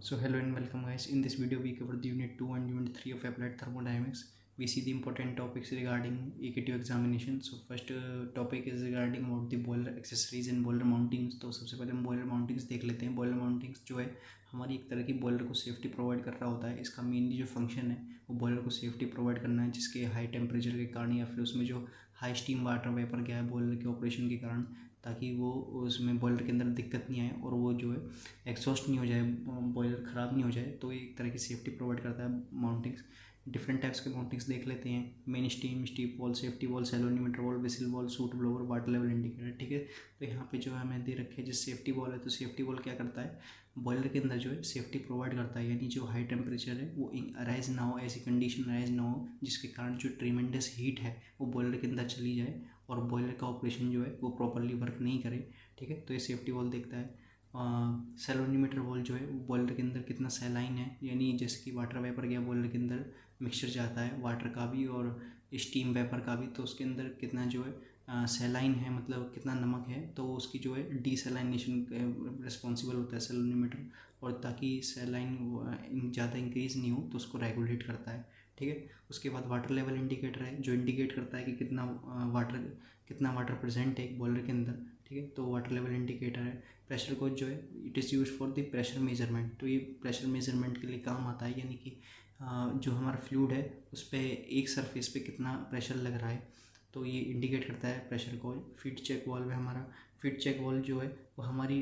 So hello and welcome guys. In this video we cover the unit 2 and unit 3 of applied thermodynamics. We see the important topics regarding AKTU examination. So first topic is regarding about the boiler accessories and boiler mountings. तो सबसे पहले हम boiler mountings देख लेते हैं. Boiler mountings जो है हमारी एक तरह की बॉयलर को सेफ्टी प्रोवाइड कर रहा होता है. इसका मेनली जो फंक्शन है वो बॉयलर को सेफ्टी प्रोवाइड करना है, जिसके हाई टेम्परेचर के कारण या फिर उसमें जो हाई स्टीम वाटर वेपर गया है बॉयलर के ऑपरेशन के कारण, ताकि वो उसमें बॉयलर के अंदर दिक्कत नहीं आए और वो जो है एग्जॉस्ट नहीं हो जाए, बॉयलर ख़राब नहीं हो जाए. तो ये एक तरह की सेफ्टी प्रोवाइड करता है माउंटिंग्स. डिफरेंट टाइप्स के माउंटिंग्स देख लेते हैं. Main steam, steep valve, safety valve, salinometer valve, whistle valve, soot blower, water level indicator. ठीक है, तो यहाँ पे जो है हमें दे रखे हैं जो सेफ्टी वॉल है. तो सेफ्टी वॉल क्या करता है, बॉयलर के अंदर जो है सेफ्टी प्रोवाइड करता है, यानी जो हाई टेम्परेचर है वो अराइज ना हो, ऐसी कंडीशन अराइज ना हो जिसके कारण जो ट्रीमेंडस हीट है वो बॉयलर के अंदर चली जाए और बॉयलर का ऑपरेशन जो है वो प्रॉपरली वर्क नहीं करे. ठीक है, तो ये सेफ्टी वॉल देखता है. सेलोनीमीटर वॉल जो है वो बॉयलर के अंदर कितना सैलाइन है, यानी जैसे कि वाटर वेपर गया बॉयलर के अंदर, मिक्सचर जाता है वाटर का भी और स्टीम वेपर का भी, तो उसके अंदर कितना जो है सैलाइन है, मतलब कितना नमक है, तो उसकी जो है डीसैलाइनेशन रिस्पॉन्सिबल होता है सेलोनीमीटर. और ताकि सैलाइन ज़्यादा इंक्रीज़ नहीं हो तो उसको रेगुलेट करता है. ठीक है, उसके बाद वाटर लेवल इंडिकेटर है जो इंडिकेट करता है कि कितना वाटर प्रेजेंट है एक बॉयलर के अंदर. ठीक है, तो वाटर लेवल इंडिकेटर है. प्रेशर को जो है it is use for the pressure measurement. तो ये प्रेशर मेजरमेंट के लिए काम आता है, यानी कि जो हमारा फ्लूइड है उस पर एक सरफेस पे कितना प्रेशर लग रहा है, तो ये इंडिकेट करता है प्रेशर को. फीड चेक वाल्व है हमारा. फीड चेक वाल्व जो है वो हमारी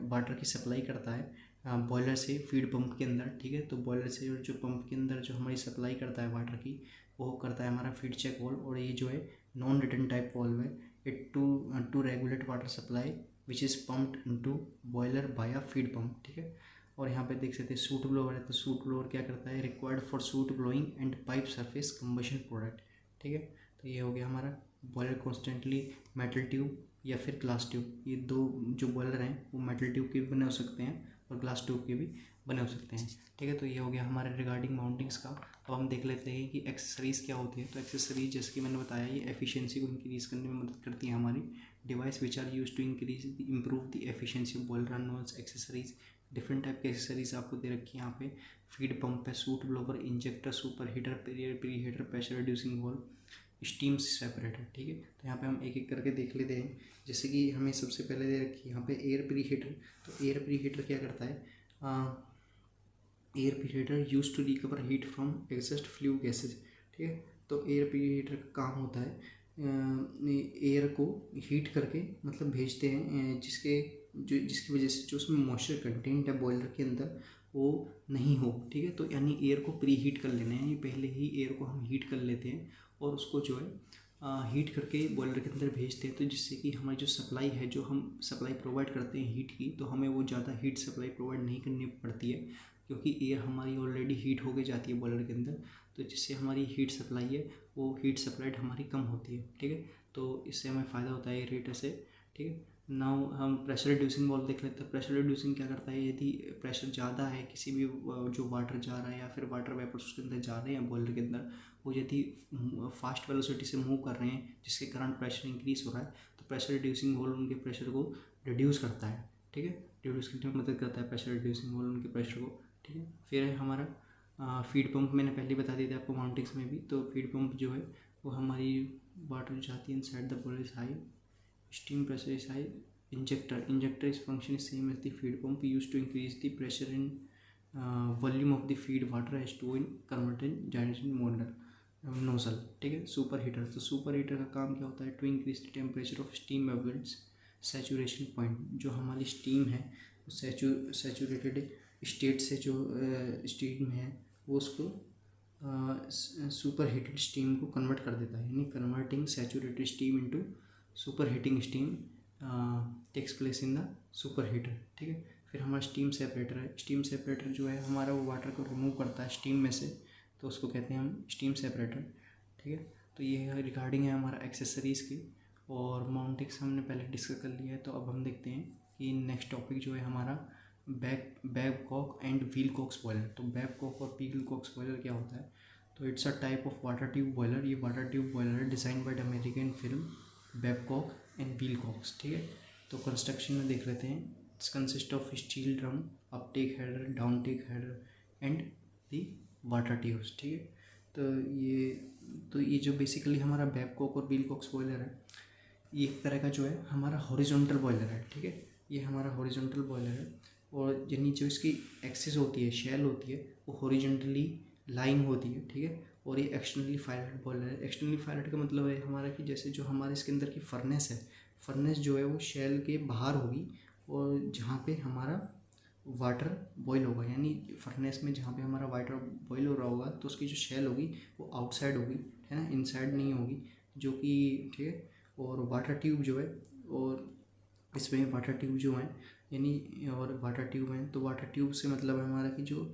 वाटर की सप्लाई करता है बॉयलर से फीड पंप के अंदर. ठीक है, तो बॉयलर से जो पंप के अंदर जो हमारी सप्लाई करता है वाटर की, वो करता है हमारा फीड चेक वाल्व. और ये जो है नॉन रिटर्न टाइप वाल्व है. It to regulate water supply which is pumped into boiler by feed pump. ठीक है, और यहाँ पे देख सकते हैं सूट ब्लोअर है. तो सूट ब्लोअर क्या करता है, required for suit blowing and pipe surface combustion product. ठीक है, तो ये हो गया हमारा बॉयलर कॉन्स्टेंटली मेटल ट्यूब या फिर ग्लास ट्यूब. ये दो जो बॉयलर हैं वो मेटल ट्यूब के भी बने हो सकते हैं और ग्लास ट्यूब के भी बने हो सकते हैं. ठीक है, तो ये हो गया हमारे रिगार्डिंग माउंटिंग्स का. अब हम देख लेते हैं कि एक्सेसरीज़ क्या होती है. तो एक्सेसरीज जैसे कि मैंने बताया ये एफिशिएंसी को इंक्रीज़ करने में मदद करती है हमारी. Device which are use to improve the efficiency of boiler known as accessories. Different type के एक्सेसरीज आपको दे रखी है यहाँ पे. फीड पंप है, soot blower, injector, super heater, pre heater, pressure reducing valve, steam separator. ठीक है, तो यहाँ पे हम एक एक करके देख लेते हैं. जैसे कि हमें सबसे पहले दे रखी है यहाँ पे एयर प्री हीटर. तो एयर प्री हीटर क्या करता है, air preheater use to recover heat from exhaust flue gases. ठीक है, तो एयर प्री हीटर का काम होता है एयर को हीट करके मतलब भेजते हैं जिसकी वजह से जो उसमें मॉइस्चर कंटेंट है बॉयलर के अंदर वो नहीं हो. ठीक है, तो यानी एयर को प्री हीट कर लेना है, पहले ही एयर को हम हीट कर लेते हैं और उसको जो है हीट करके बॉयलर के अंदर भेजते हैं. तो जिससे कि हमारी जो सप्लाई है, जो हम सप्लाई प्रोवाइड करते हैं हीट की, तो हमें वो ज़्यादा हीट सप्लाई प्रोवाइड नहीं करनी पड़ती है, क्योंकि एयर हमारी ऑलरेडी हीट होके जाती है बॉयलर के अंदर. तो जिससे हमारी हीट सप्लाई है वो हीट सप्लाइड हमारी कम होती है. ठीक है, तो इससे हमें फ़ायदा होता है एयर हीटर से. ठीक है, नाउ हम प्रेशर रिड्यूसिंग वाल्व देख लेते हैं. प्रेशर रिड्यूसिंग क्या करता है, यदि प्रेशर ज़्यादा है किसी भी जो वाटर जा रहा है या फिर वाटर वेपर्स उसके अंदर जा रहे हैं बॉयलर के अंदर, वो यदि फास्ट वेलोसिटी से मूव कर रहे हैं जिसके कारण प्रेशर इंक्रीज हो रहा है, तो प्रेशर रिड्यूसिंग वाल्व उनके प्रेशर को रिड्यूस करता है. ठीक है, रिड्यूस करने में मदद करता है प्रेशर रिड्यूसिंग वाल्व उनके प्रेशर को. ठीक है, फिर है हमारा फीड पंप. मैंने पहले बता दिया था आपको माउंटिंग्स में भी. तो फीड पंप जो है वो हमारी वाटर जाती है inside the boiler is high, steam pressure is high. Injector is function is same as the feed pump, use to increase the pressure in volume of the feed water as to in converted generation model nozzle. ठीक है, super heater. तो super heater का काम क्या होता है, to increase the temperature of steam above its saturation point. जो हमारी स्टीम है वो सैचुरेटेड स्टेट से जो स्टीम है वो उसको सुपर हीटेड स्टीम को कन्वर्ट कर देता है, यानी converting saturated steam into superheating steam takes place in the superheater. ठीक है, फिर हमारा स्टीम सेपरेटर है. स्टीम सेपरेटर जो है हमारा वो वाटर को रिमूव करता है स्टीम में से, तो उसको कहते हैं हम स्टीम सेपरेटर. ठीक है, तो ये रिगार्डिंग है हमारा एक्सेसरीज़ की. और माउंटिंग्स हमने पहले डिस्कस कर लिया है. तो अब हम देखते हैं कि नेक्स्ट टॉपिक जो है हमारा बैबकॉक एंड व्हीलकॉक्स बॉयलर. तो बैबकॉक और व्हीलकॉक्स बॉयलर क्या होता है, तो it's a type of water tube boiler. ये वाटर ट्यूब बॉयलर है design by the American firm Babcock and Wilcox. ठीक है, तो कंस्ट्रक्शन में देख लेते हैं. It's consist of steel drum, uptake header, downtake header and the water tubes, ठीक है। तो ये जो बेसिकली हमारा बैबकॉक और विलकॉक्स बॉयलर है, ये एक तरह का जो है हमारा हॉरिजॉन्टल बॉयलर है, ठीक है। ये हमारा हॉरिजॉन्टल बॉयलर है और यानी जो इसकी एक्सिस होती है, शेल होती है, वो हॉरिजॉन्टली लाइंग होती है, ठीक है। और ये एक्सटर्नली फायरेड बॉयलर है। एक्सटर्नली फायरेड का मतलब है हमारा कि जैसे जो हमारे इसके अंदर की फर्नेस है, फर्नेस जो है वो शेल के बाहर होगी और जहाँ पे हमारा वाटर बॉईल होगा, यानी फर्नेस में जहाँ पे हमारा वाटर बॉईल हो रहा होगा तो उसकी जो शेल होगी वो आउटसाइड होगी, है ना, इनसाइड नहीं होगी, जो कि ठीक है। और वाटर ट्यूब जो है, और इसमें वाटर ट्यूब जो हैं यानी और वाटर ट्यूब हैं, तो वाटर ट्यूब से मतलब है हमारा कि जो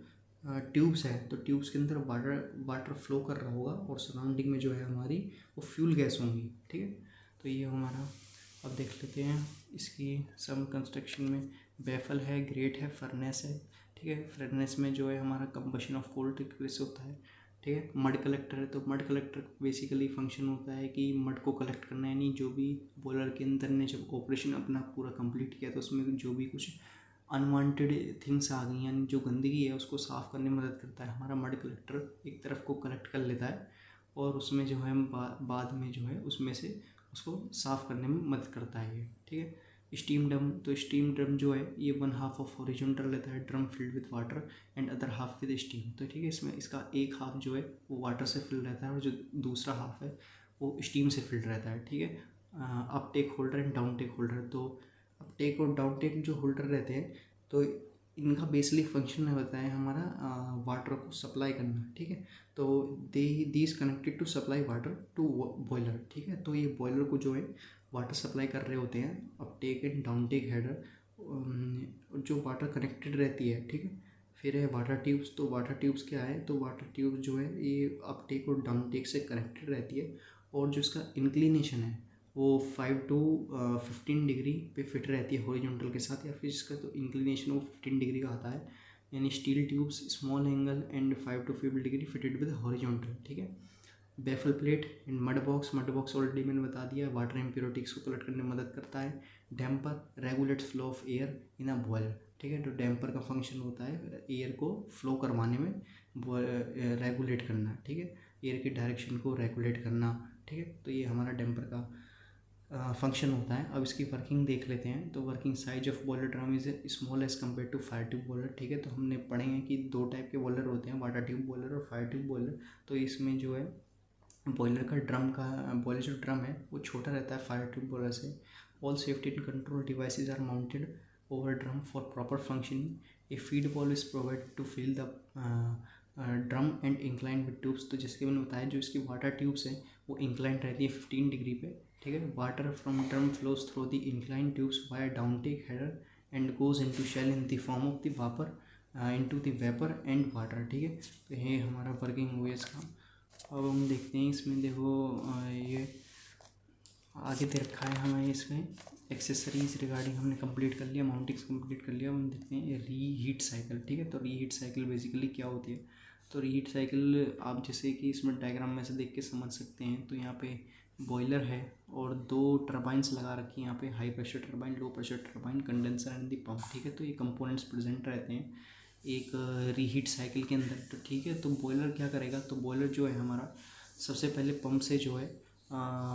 ट्यूब्स है, तो ट्यूब्स के अंदर वाटर फ्लो कर रहा होगा और सराउंडिंग में जो है हमारी वो फ्यूल गैस होंगी, ठीक है। तो ये हमारा, अब देख लेते हैं इसकी सम कंस्ट्रक्शन में। बैफल है, ग्रेट है, फर्नेस है, ठीक है। फर्नेस में जो है हमारा कंबशन ऑफ कोल प्रोसेस होता है, ठीक है। मड कलेक्टर है, तो मड कलेक्टर बेसिकली फंक्शन होता है कि मड को कलेक्ट करना, यानी जो भी बॉयलर के अंदर ने जब ऑपरेशन अपना पूरा कंप्लीट किया तो उसमें जो भी कुछ अनवांटेड थिंग्स आ गई यानी जो गंदगी है उसको साफ़ करने में मदद करता है। हमारा मड कलेक्टर एक तरफ को कलेक्ट कर लेता है और उसमें जो है बाद में जो है उसमें से उसको साफ़ करने में मदद करता है ये, ठीक है। स्टीम ड्रम, तो स्टीम ड्रम जो है ये 1/2 ऑफ हॉरिजॉन्टल रहता है, drum filled with water and other half with steam, तो ठीक है। इसमें इसका एक हाफ जो है वो वाटर से फिल रहता है और जो दूसरा हाफ है वो स्टीम से फिल्ड रहता है, ठीक है। Uptake holder and down take holder, तो अप टेक और डाउन टेक जो होल्डर रहते हैं तो इनका बेसिकली फंक्शन होता है हमारा वाटर को सप्लाई करना, ठीक है। तो these connected to supply water to boiler, ठीक है। तो ये बॉयलर को जो है वाटर सप्लाई कर रहे होते हैं, up take and down take header जो वाटर कनेक्टेड रहती है, ठीक है। फिर है वाटर ट्यूब्स, तो वाटर ट्यूब्स क्या है, तो वाटर ट्यूब जो है ये अप टेक और डाउन टेक से कनेक्टेड रहती है और जो इसका इंक्लिनेशन है वो 5 to 15 डिग्री पे फिट रहती है हॉरिजॉन्टल के साथ, या फिर इसका तो इंक्लिनेशन वो 15 डिग्री का आता है, यानी steel tubes small angle and 5 to 15 degree fitted with horizontal, ठीक है। Baffle plate and mud box already मैंने बता दिया, वाटर इम्प्योरिटीज को कलेक्ट करने में मदद करता है। Damper regulates flow of air in a boiler, ठीक है। तो डैम्पर का फंक्शन होता है एयर को फ्लो करवाने में, रेगुलेट करना, ठीक है, एयर की डायरेक्शन को रेगुलेट करना, ठीक है। तो ये हमारा डैम्पर का फंक्शन होता है। अब इसकी वर्किंग देख लेते हैं। तो working size of boiler drum is small as compare to fire tube boiler, ठीक है। तो हमने पढ़े हैं कि दो टाइप के बॉयलर होते हैं, वाटर ट्यूब बॉयलर और फायर ट्यूब बॉयलर। तो इसमें जो है बॉयलर जो ड्रम है वो छोटा रहता है फायर ट्यूब बॉयलर से। All safety and control devices are mounted over drum for proper functioning. A feed ball is provided to fill the drum and incline with tubes, तो जैसे कि मैंने बताया जो इसकी वाटर ट्यूब्स हैं वो इंक्लाइन रहती है 15 डिग्री पे, ठीक है। Water from drum flows through the incline tubes via down take header and goes into shell in the form of the vapour into the vapour and water, ठीक है। तो ये हमारा वर्किंग हुआ इसका। अब हम देखते हैं इसमें, देखो ये आगे दे रखा है हमें इसमें एक्सेसरीज रिगार्डिंग हमने कंप्लीट कर लिया, माउंटिंग्स कंप्लीट कर लिया। हम देखते हैं रीहीट साइकिल, ठीक है। तो रीहीट साइकिल बेसिकली क्या होती है, तो रीहीट साइकिल आप जैसे कि इसमें डायग्राम में से देख के समझ सकते हैं। तो यहाँ पे बॉयलर है और दो टर्बाइंस लगा रखी हैं यहाँ पे, high pressure turbine, low pressure turbine, condenser and the pump, ठीक है। तो ये कंपोनेंट्स प्रेजेंट रहते हैं एक रीहीट साइकिल के अंदर, तो ठीक है। तो बॉयलर क्या करेगा, तो बॉयलर जो है हमारा सबसे पहले पंप से जो है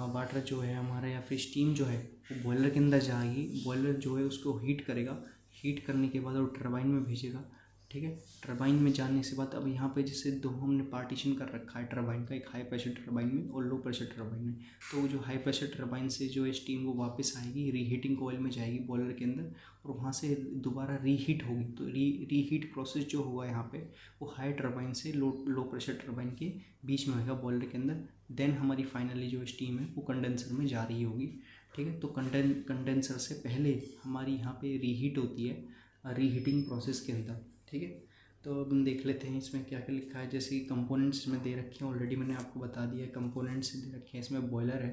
वाटर जो है हमारा या फिर स्टीम जो है वो बॉयलर के अंदर जाएगी। बॉयलर जो है उसको हीट करेगा, हीट करने के बाद वो टरबाइन में भेजेगा, ठीक है। टरबाइन में जाने से बाद अब यहाँ पे जैसे दो हमने पार्टीशन कर रखा है टरबाइन का, एक हाई प्रेशर टरबाइन में और लो प्रेशर टरबाइन में। तो जो हाई प्रेशर टरबाइन से जो स्टीम वो वापस आएगी, रीहीटिंग कॉइल में जाएगी बॉयलर के अंदर और वहाँ से दोबारा रीहीट होगी। तो रीहीट प्रोसेस जो होगा यहाँ पे वो हाई टरबाइन से लो प्रेशर टरबाइन के बीच में होगा बॉयलर के अंदर। देन हमारी फाइनली जो स्टीम है वो कंडेंसर में जा रही होगी, ठीक है। तो कंडेंसर से पहले हमारी यहाँ पे रीहीट होती है रीहीटिंग प्रोसेस के अंदर, ठीक है। तो अब हम देख लेते हैं इसमें क्या क्या लिखा है। जैसे कि कंपोनेंट्स में दे रखे हैं, ऑलरेडी मैंने आपको बता दिया है, कंपोनेंट्स दे रखे हैं। इसमें बॉयलर है,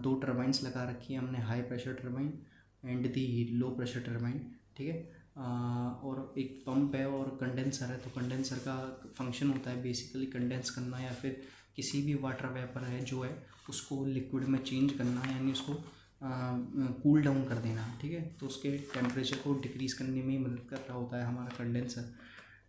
दो टर्बाइंस लगा रखी है हमने, high pressure turbine and the low pressure turbine, ठीक है। और एक पंप है और कंडेंसर है। तो कंडेंसर का फंक्शन होता है बेसिकली कंडेंस करना या फिर किसी भी वाटर वेपर है जो है उसको लिक्विड में चेंज करना है, यानी उसको कूल डाउन कर देना, ठीक है। तो उसके टेम्परेचर को डिक्रीज़ करने में मदद कर रहा होता है हमारा कंडेंसर,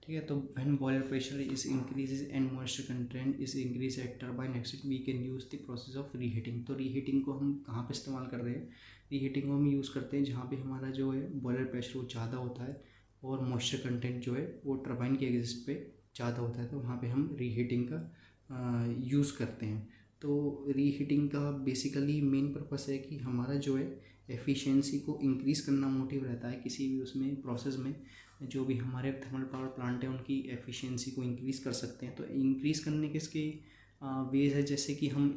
ठीक है। तो when boiler pressure is increases and moisture content is increase at turbine exit we can use the process of reheating. तो रीहीटिंग को हम कहाँ पे इस्तेमाल कर रहे हैं? रीहीटिंग को हम यूज़ करते हैं जहाँ पे हमारा जो है बॉयलर प्रेशर वो ज़्यादा होता है और मॉइस्चर कंटेंट जो है वो टरबाइन के एग्जिस्ट पे ज़्यादा होता है, तो वहाँ पे हम रीहीटिंग का यूज़ करते हैं। तो रीहीटिंग का बेसिकली मेन पर्पस है कि हमारा जो है एफिशिएंसी को इंक्रीज़ करना मोटिव रहता है किसी भी उसमें प्रोसेस में। जो भी हमारे थर्मल पावर प्लांट है उनकी एफिशिएंसी को इंक्रीज़ कर सकते हैं। तो इंक्रीज़ करने के इसके वेज है, जैसे कि हम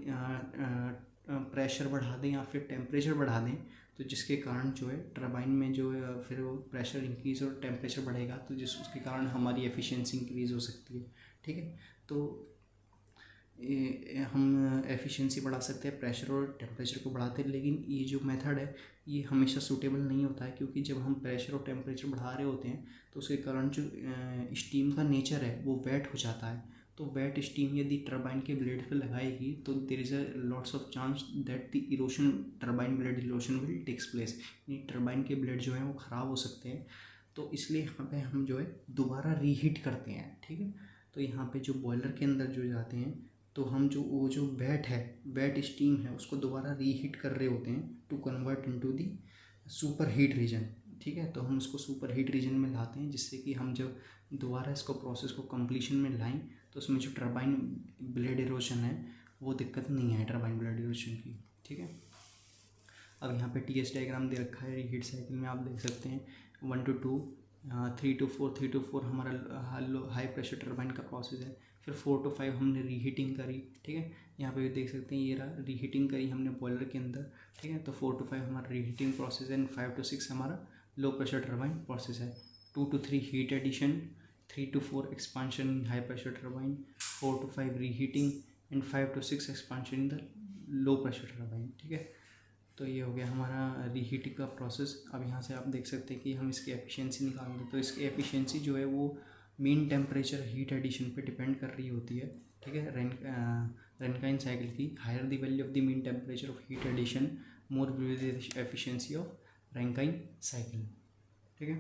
प्रेशर बढ़ा दें या फिर टेम्परेचर बढ़ा दें, तो जिसके कारण जो है टरबाइन में जो है फिर वो प्रेशर इंक्रीज़ और टेम्परेचर बढ़ेगा, तो उसके कारण हमारी एफिशिएंसी इंक्रीज़ हो सकती है, ठीक है। तो हम एफिशिएंसी बढ़ा सकते हैं प्रेशर और टेम्परेचर को बढ़ाते हैं, लेकिन ये जो मेथड है ये हमेशा सूटेबल नहीं होता है, क्योंकि जब हम प्रेशर और टेम्परेचर बढ़ा रहे होते हैं तो उसके कारण जो स्टीम का नेचर है वो वेट हो जाता है। तो वेट स्टीम यदि टरबाइन के ब्लेड पे लगाएगी तो there is a lots of chance that the erosion turbine blade erosion will takes place, turbine के ब्लेड जो है वो ख़राब हो सकते हैं। तो इसलिए यहाँ पे हम जो है दोबारा रीहीट करते हैं, ठीक है। तो यहाँ पे जो बॉयलर के अंदर जो जाते हैं तो हम जो वो जो वेट स्टीम है उसको दोबारा रीहीट कर रहे होते हैं to convert into the super heat region, ठीक है। तो हम उसको सुपर हीट रीजन में लाते हैं, जिससे कि हम जब दोबारा इसको प्रोसेस को कंप्लीशन में लाएं तो उसमें जो टरबाइन ब्लेड इरोशन है वो दिक्कत नहीं है टरबाइन ब्लेड इरोशन की, ठीक है। अब यहाँ पे टीएस डायग्राम दे रखा है रीहीट साइकिल में, आप देख सकते हैं 1 to 2, 3 to 4, 3 to 4 हमारा हाई प्रेशर टरबाइन का प्रोसेस है। फिर 4 to 5 हमने रीहीटिंग करी, ठीक है। यहाँ पे भी देख सकते हैं ये रहा रीहीटिंग करी हमने बॉयलर के अंदर, ठीक है। तो 4 to 5 हमारा रीहीटिंग प्रोसेस है एंड 5 to 6 हमारा लो प्रेशर टरबाइन प्रोसेस है। 2 to 3 heat addition, 3 to 4 expansion in high pressure turbine, 4 to 5 reheating and 5 to 6 expansion in the low pressure turbine, ठीक है। तो ये हो गया हमारा रीहीटिंग का प्रोसेस। अब यहाँ से आप देख सकते हैं कि हम इसकी एफिशिएंसी निकाल दें, तो इसकी एफिशिएंसी जो है वो मीन टेम्परेचर हीट एडिशन पे डिपेंड कर रही होती है, ठीक है। रैनकाइन साइकिल की higher the value of the mean temperature of heat addition more will be the efficiency of Rankine cycle, ठीक है।